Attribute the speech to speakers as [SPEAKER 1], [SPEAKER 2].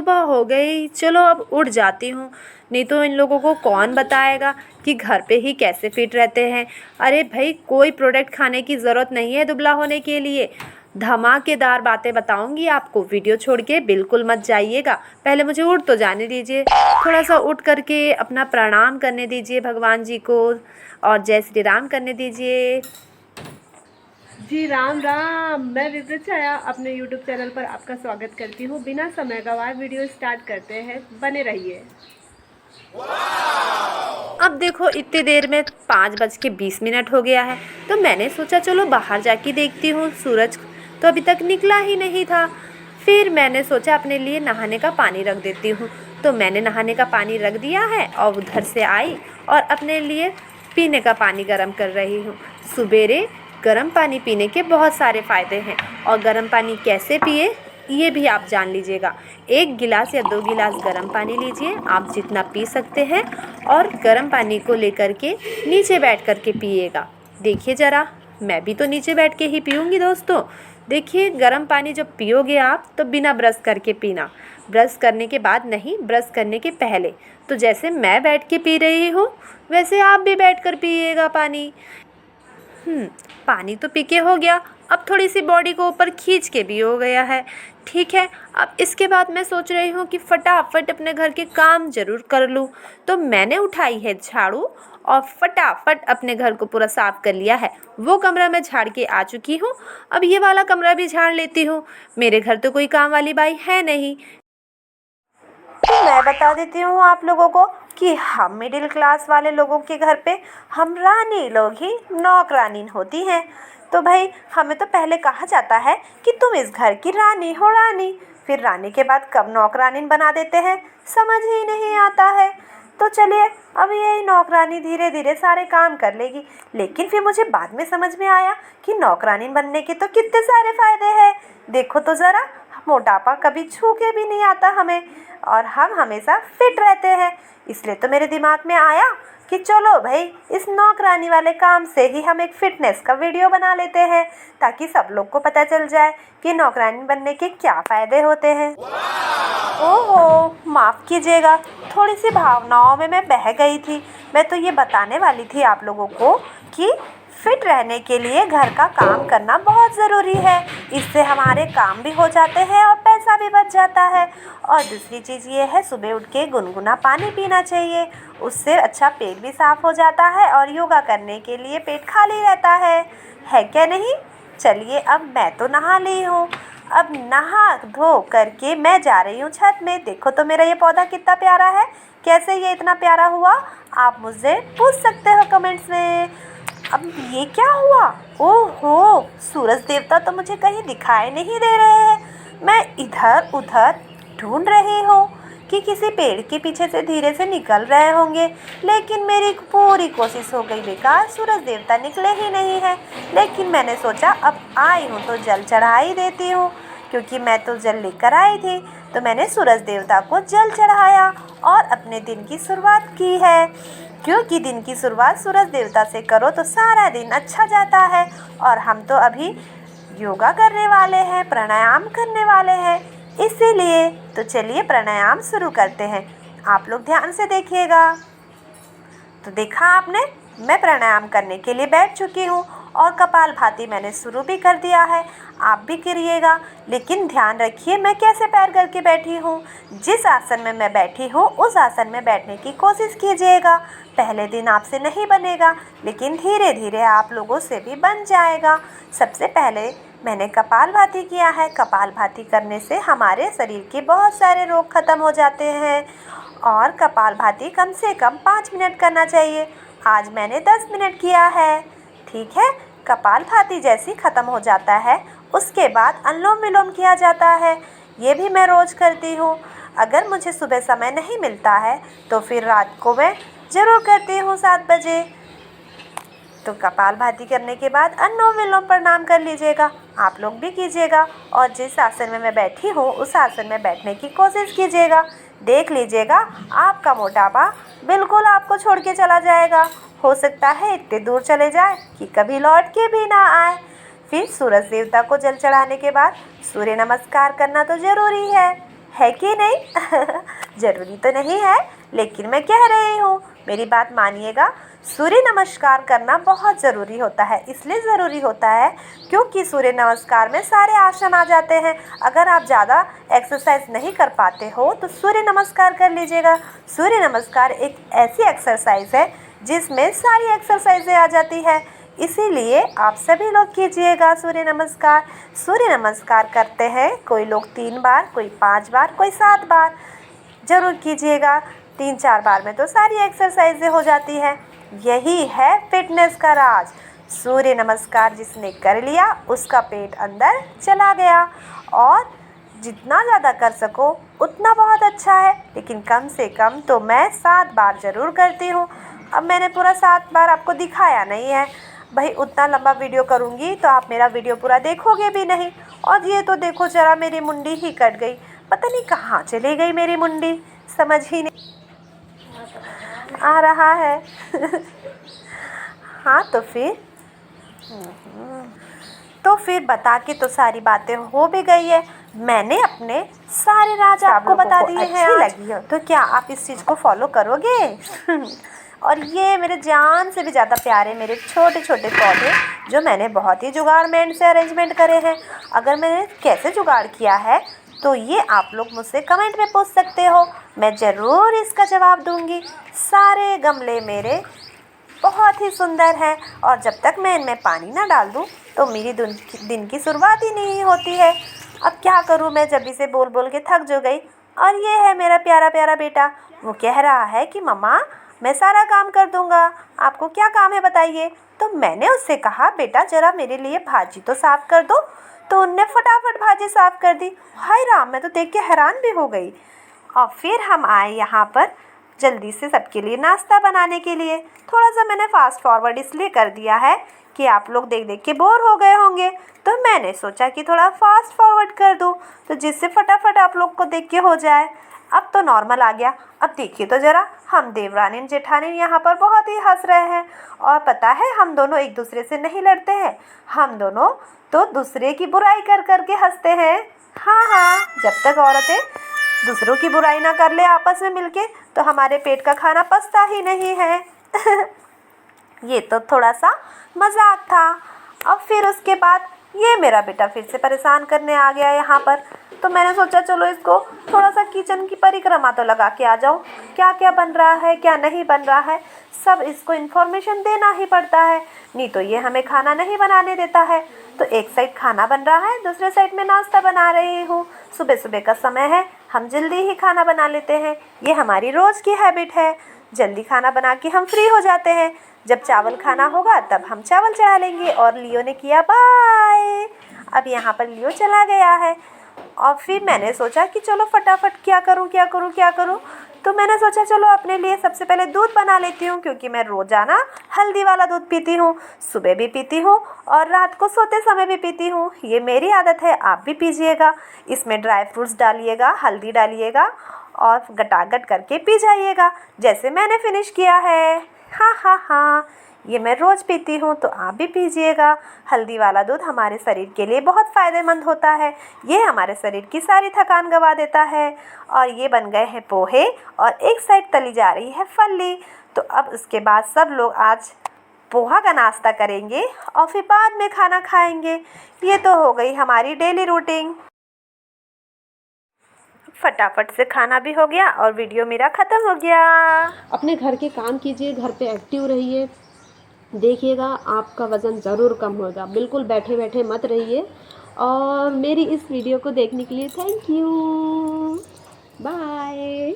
[SPEAKER 1] सुबह हो गई, चलो अब उठ जाती हूँ। नहीं तो इन लोगों को कौन बताएगा कि घर पे ही कैसे फिट रहते हैं। अरे भाई, कोई प्रोडक्ट खाने की ज़रूरत नहीं है दुबला होने के लिए। धमाकेदार बातें बताऊंगी आपको, वीडियो छोड़ के बिल्कुल मत जाइएगा। पहले मुझे उठ तो जाने दीजिए, थोड़ा सा उठ करके अपना प्रणाम करने दीजिए भगवान जी को, और जय श्री राम करने दीजिए।
[SPEAKER 2] जी राम राम। मैं विवृत छाया अपने YouTube चैनल पर आपका स्वागत करती हूँ। बिना समय गवाए वीडियो स्टार्ट करते हैं, बने रहिए।
[SPEAKER 1] अब देखो, इतनी देर में 5:20 हो गया है, तो मैंने सोचा चलो बाहर जाके देखती हूँ। सूरज तो अभी तक निकला ही नहीं था। फिर मैंने सोचा अपने लिए नहाने का पानी रख देती हूँ। तो मैंने नहाने का पानी रख दिया है और उधर से आई और अपने लिए पीने का पानी गर्म कर रही हूँ। सुबेरे गर्म पानी पीने के बहुत सारे फ़ायदे हैं, और गर्म पानी कैसे पिए ये भी आप जान लीजिएगा। 1 गिलास या 2 गिलास गर्म पानी लीजिए, आप जितना पी सकते हैं, और गर्म पानी को लेकर के नीचे बैठ कर के पिएगा। देखिए ज़रा, मैं भी तो नीचे बैठ के ही पीऊँगी दोस्तों। देखिए, गर्म पानी जब पियोगे आप तो बिना ब्रश करके पीना, ब्रश करने के बाद नहीं, ब्रश करने के पहले। तो जैसे मैं बैठ के पी रही हूँ वैसे आप भी बैठ कर पिएगा पानी। पानी तो पी के हो गया, अब थोड़ी सी बॉडी को ऊपर खींच के भी हो गया है। ठीक है, अब इसके बाद मैं सोच रही हूँ कि फटाफट अपने घर के काम ज़रूर कर लूँ। तो मैंने उठाई है झाड़ू और फटाफट अपने घर को पूरा साफ़ कर लिया है। वो कमरा मैं झाड़ के आ चुकी हूँ, अब ये वाला कमरा भी झाड़ लेती हूँ। मेरे घर तो कोई काम वाली बाई है नहीं। तो मैं बता देती हूँ आप लोगों को कि हम मिडिल क्लास वाले लोगों के घर पे हम रानी लोग ही नौकरानी होती हैं। तो भाई, हमें तो पहले कहा जाता है कि तुम इस घर की रानी हो रानी, फिर रानी के बाद कब नौकरानी बना देते हैं समझ ही नहीं आता है। तो चलिए, अब यही नौकरानी धीरे धीरे सारे काम कर लेगी। लेकिन फिर मुझे बाद में समझ में आया कि नौकरानी बनने के तो कितने सारे फ़ायदे हैं। देखो तो ज़रा, मोटापा कभी छू के भी नहीं आता हमें, और हम हमेशा फिट रहते हैं। इसलिए तो मेरे दिमाग में आया कि चलो भाई, इस नौकरानी वाले काम से ही हम एक फ़िटनेस का वीडियो बना लेते हैं, ताकि सब लोग को पता चल जाए कि नौकरानी बनने के क्या फ़ायदे होते हैं। ओहो, माफ़ कीजिएगा, थोड़ी सी भावनाओं में मैं बह गई थी। मैं तो ये बताने वाली थी आप लोगों को कि फिट रहने के लिए घर का काम करना बहुत ज़रूरी है। इससे हमारे काम भी हो जाते हैं और पैसा भी बच जाता है। और दूसरी चीज़ ये है, सुबह उठ के गुनगुना पानी पीना चाहिए, उससे अच्छा पेट भी साफ़ हो जाता है, और योगा करने के लिए पेट खाली रहता है क्या नहीं। चलिए, अब मैं तो नहा ली हूँ। अब नहा धो करके मैं जा रही हूँ छत में। देखो तो मेरा ये पौधा कितना प्यारा है, कैसे ये इतना प्यारा हुआ आप मुझसे पूछ सकते हो कमेंट्स में। अब ये क्या हुआ? ओहो, सूरज देवता तो मुझे कहीं दिखाई नहीं दे रहे हैं। मैं इधर उधर ढूंढ रही हूँ कि किसी पेड़ के पीछे से धीरे से निकल रहे होंगे, लेकिन मेरी पूरी कोशिश हो गई बेकार, सूरज देवता निकले ही नहीं है। लेकिन मैंने सोचा अब आई हूँ तो जल चढ़ा ही देती हूँ, क्योंकि मैं तो जल लेकर आई थी। तो मैंने सूरज देवता को जल चढ़ाया और अपने दिन की शुरुआत की है, क्योंकि दिन की शुरुआत सूरज देवता से करो तो सारा दिन अच्छा जाता है। और हम तो अभी योगा करने वाले हैं, प्राणायाम करने वाले हैं, इसीलिए तो चलिए प्राणायाम शुरू करते हैं। आप लोग ध्यान से देखिएगा। तो देखा आपने, मैं प्राणायाम करने के लिए बैठ चुकी हूँ, और कपालभाति मैंने शुरू भी कर दिया है। आप भी करिएगा, लेकिन ध्यान रखिए मैं कैसे पैर करके बैठी हूँ। जिस आसन में मैं बैठी हूँ उस आसन में बैठने की कोशिश कीजिएगा। पहले दिन आपसे नहीं बनेगा, लेकिन धीरे धीरे आप लोगों से भी बन जाएगा। सबसे पहले मैंने कपालभाति किया है। कपालभाति करने से हमारे शरीर के बहुत सारे रोग खत्म हो जाते हैं, और कपालभाति कम से कम 5 मिनट करना चाहिए। आज मैंने 10 मिनट किया है। ठीक है, कपालभाति जैसी ख़त्म हो जाता है उसके बाद अनुलोम विलोम किया जाता है। ये भी मैं रोज़ करती हूँ। अगर मुझे सुबह समय नहीं मिलता है तो फिर रात को मैं ज़रूर करती हूँ 7 बजे। तो कपालभाति करने के बाद अनुलोम विलोम प्रणाम कर लीजिएगा। आप लोग भी कीजिएगा, और जिस आसन में मैं बैठी हूँ उस आसन में बैठने की कोशिश कीजिएगा। देख लीजिएगा, आपका मोटापा बिल्कुल आपको छोड़ के चला जाएगा। हो सकता है इतने दूर चले जाए कि कभी लौट के भी ना आए। फिर सूरज देवता को जल चढ़ाने के बाद सूर्य नमस्कार करना तो ज़रूरी है। है कि नहीं? ज़रूरी तो नहीं है, लेकिन मैं कह रही हूँ, मेरी बात मानिएगा। सूर्य नमस्कार करना बहुत ज़रूरी होता है। इसलिए ज़रूरी होता है क्योंकि सूर्य नमस्कार में सारे आसन आ जाते हैं। अगर आप ज़्यादा एक्सरसाइज नहीं कर पाते हो तो सूर्य नमस्कार कर लीजिएगा। सूर्य नमस्कार एक ऐसी एक्सरसाइज है जिसमें सारी एक्सरसाइजें आ जाती है। इसीलिए आप सभी लोग कीजिएगा सूर्य नमस्कार। सूर्य नमस्कार करते हैं कोई लोग 3 बार, कोई 5 बार, कोई 7 बार। ज़रूर कीजिएगा। 3-4 बार में तो सारी एक्सरसाइजें हो जाती है। यही है फिटनेस का राज। सूर्य नमस्कार जिसने कर लिया उसका पेट अंदर चला गया। और जितना ज़्यादा कर सको उतना बहुत अच्छा है, लेकिन कम से कम तो मैं 7 बार ज़रूर करती हूँ। अब मैंने पूरा 7 बार आपको दिखाया नहीं है भाई, उतना लंबा वीडियो करूँगी तो आप मेरा वीडियो पूरा देखोगे भी नहीं। और ये तो देखो ज़रा, मेरी मुंडी ही कट गई, पता नहीं कहाँ चली गई मेरी मुंडी, समझ ही नहीं आ रहा है। हाँ तो फिर बता के तो सारी बातें हो भी गई है। मैंने अपने सारे राज आपको बता दिए हैं। अच्छी लगी हो तो क्या आप इस चीज़ को फॉलो करोगे? और ये मेरे जान से भी ज़्यादा प्यारे मेरे छोटे छोटे पौधे जो मैंने बहुत ही जुगाड़मेंट से अरेंजमेंट करे हैं। अगर मैंने कैसे जुगाड़ किया है तो ये आप लोग मुझसे कमेंट में पूछ सकते हो, मैं ज़रूर इसका जवाब दूंगी। सारे गमले मेरे बहुत ही सुंदर हैं और जब तक मैं इनमें पानी ना डाल दूं तो मेरी दिन की शुरुआत ही नहीं होती है। अब क्या करूं, मैं जब इसे बोल बोल के थक जो गई। और ये है मेरा प्यारा प्यारा बेटा, वो कह रहा है कि मम्मा मैं सारा काम कर दूंगा, आपको क्या काम है बताइए। तो मैंने उससे कहा बेटा ज़रा मेरे लिए भाजी तो साफ़ कर दो। तो उनने फटाफट भाजी साफ़ कर दी। हाय राम, मैं तो देख के हैरान भी हो गई। और फिर हम आए यहाँ पर जल्दी से सबके लिए नाश्ता बनाने के लिए। थोड़ा सा मैंने फास्ट फॉरवर्ड इसलिए कर दिया है कि आप लोग देख देख के बोर हो गए होंगे, तो मैंने सोचा कि थोड़ा फास्ट फॉरवर्ड कर दूं तो जिससे फटाफट आप लोग को देख के हो जाए। अब तो नॉर्मल आ गया। अब देखिए तो ज़रा, हम देवरानी जेठानी यहाँ पर बहुत ही हंस रहे हैं। और पता है हम दोनों एक दूसरे से नहीं लड़ते हैं, हम दोनों तो दूसरे की बुराई कर कर के हंसते हैं। हाँ, जब तक औरतें दूसरों की बुराई ना कर ले आपस में मिलके तो हमारे पेट का खाना पचता ही नहीं है। ये तो थोड़ा सा मजाक था। अब फिर उसके बाद ये मेरा बेटा फिर से परेशान करने आ गया यहाँ पर। तो मैंने सोचा चलो इसको थोड़ा सा किचन की परिक्रमा तो लगा के आ जाऊँ, क्या क्या बन रहा है क्या नहीं बन रहा है सब इसको इन्फॉर्मेशन देना ही पड़ता है, नहीं तो ये हमें खाना नहीं बनाने देता है। तो एक साइड खाना बन रहा है, दूसरे साइड में नाश्ता बना रही हूँ। सुबह सुबह का समय है, हम जल्दी ही खाना बना लेते हैं, ये हमारी रोज़ की हैबिट है। जल्दी खाना बना के हम फ्री हो जाते हैं। जब चावल खाना होगा तब हम चावल चढ़ा लेंगे। और लियो ने किया बाय। अब यहाँ पर लियो चला गया है। और फिर मैंने सोचा कि चलो फटाफट क्या करूँ। तो मैंने सोचा चलो अपने लिए सबसे पहले दूध बना लेती हूँ, क्योंकि मैं रोज़ाना हल्दी वाला दूध पीती हूँ, सुबह भी पीती हूँ और रात को सोते समय भी पीती हूँ। ये मेरी आदत है, आप भी पीजिएगा। इसमें ड्राई फ्रूट्स डालिएगा, हल्दी डालिएगा और गटागट करके पी जाइएगा, जैसे मैंने फिनिश किया है। हाँ, ये मैं रोज़ पीती हूँ, तो आप भी पीजिएगा। हल्दी वाला दूध हमारे शरीर के लिए बहुत फ़ायदेमंद होता है। ये हमारे शरीर की सारी थकान गवा देता है। और ये बन गए हैं पोहे और एक साइड तली जा रही है फल्ली। तो अब उसके बाद सब लोग आज पोहा का नाश्ता करेंगे और फिर बाद में खाना खाएंगे। ये तो हो गई हमारी डेली रूटीन। फटाफट से खाना भी हो गया और वीडियो मेरा ख़त्म हो गया।
[SPEAKER 2] अपने घर के काम कीजिए, घर पे एक्टिव रहिए, देखिएगा आपका वज़न ज़रूर कम होगा। बिल्कुल बैठे बैठे मत रहिए। और मेरी इस वीडियो को देखने के लिए थैंक यू, बाय।